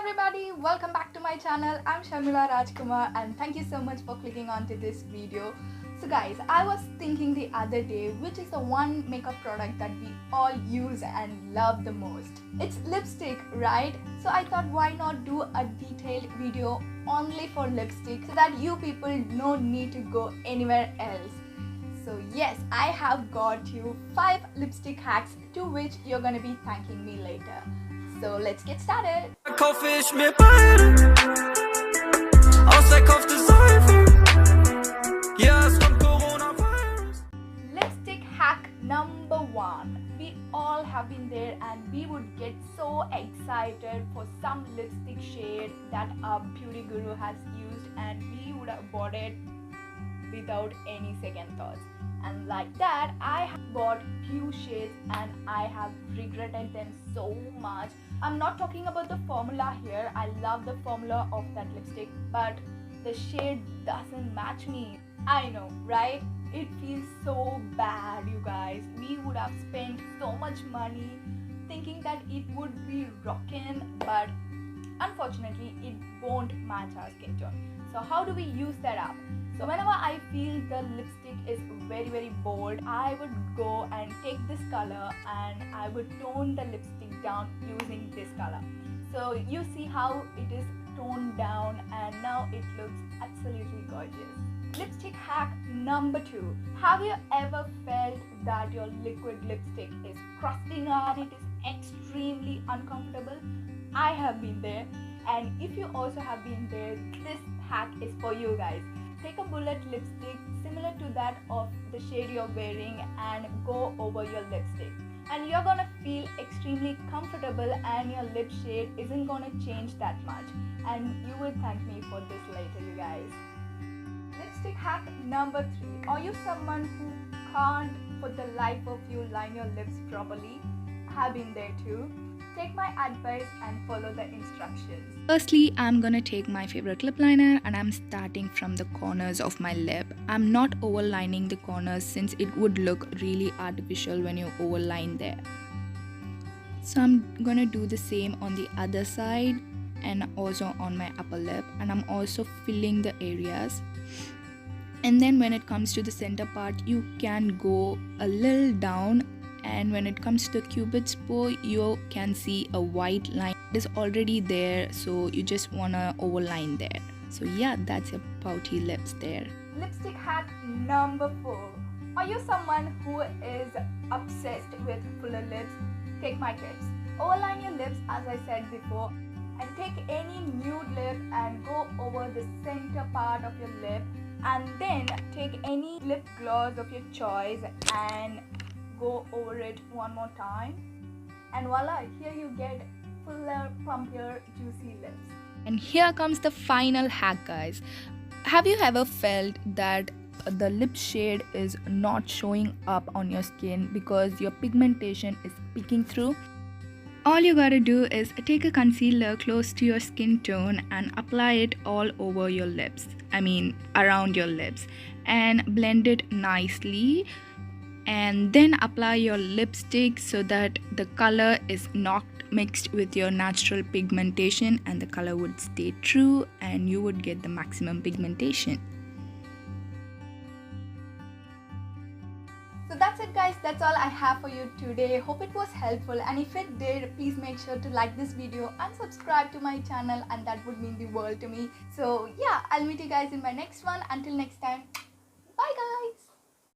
everybody, welcome back to my channel. I'm Shamila Rajkumar and thank you so much for clicking onto this video. So guys, I was thinking the other day which is the one makeup product that we all use and love the most. It's lipstick, right? So I thought why not do a detailed video only for lipstick so that you people no need to go anywhere else. So yes, I have got you 5 lipstick hacks to which you're gonna be thanking me later. So let's get started. Kaufe ich mir beide aus Seife. Ja, es kommt Coronavirus. Lipstick hack number 1. We all have been there and we would get so excited for some lipstick shade that our beauty guru has used and we would have bought it without any second thoughts. And like that, I have bought few shades and I have regretted them so much. I'm not talking about the formula here. I love the formula of that lipstick, but the shade doesn't match me. I know, right? It feels so bad, you guys. We would have spent so much money thinking that it would be rockin', but unfortunately it won't match our skin tone. So how do we use that up? So whenever I feel the lipstick is very bold, I would go and take this color and I would tone the lipstick down using this color. So you see how it is toned down and now it looks absolutely gorgeous. Lipstick hack number 2. Have you ever felt that your liquid lipstick is crusting out? It is extremely uncomfortable. I have been there, and if you also have been there, this hack is for you guys. Take a bullet lipstick similar to that of the shade you're wearing and go over your lipstick. And you're gonna feel extremely comfortable and your lip shade isn't gonna change that much. And you will thank me for this later, you guys. Lipstick hack number 3. Are you someone who can't for the life of you line your lips properly? I have been there too. Take my advice and follow the instructions. Firstly, I'm gonna take my favorite lip liner and I'm starting from the corners of my lip. I'm not overlining the corners since it would look really artificial when you overline there. So I'm gonna do the same on the other side and also on my upper lip, and I'm also filling the areas. And then when it comes to the center part, you can go a little down, and when it comes to the cupid's bow, you can see a white line. It is already there, so you just wanna overline there. So yeah, that's your pouty lips there. Lipstick hack number 4. Are you someone who is obsessed with fuller lips? Take my tips. Overline your lips as I said before, and take any nude lip and go over the center part of your lip, and then take any lip gloss of your choice and go over it one more time, and voila, here you get fuller, plumpier, juicy lips. And here comes the final hack, guys. Have you ever felt that the lip shade is not showing up on your skin because your pigmentation is peeking through? All you gotta do is take a concealer close to your skin tone and apply it all over your lips. I mean around your lips, and blend it nicely. And then apply your lipstick so that the color is not mixed with your natural pigmentation and the color would stay true and you would get the maximum pigmentation. So that's it guys, that's all I have for you today. Hope it was helpful, and if it did, please make sure to like this video and subscribe to my channel, and that would mean the world to me. So yeah, I'll meet you guys in my next one. Until next time.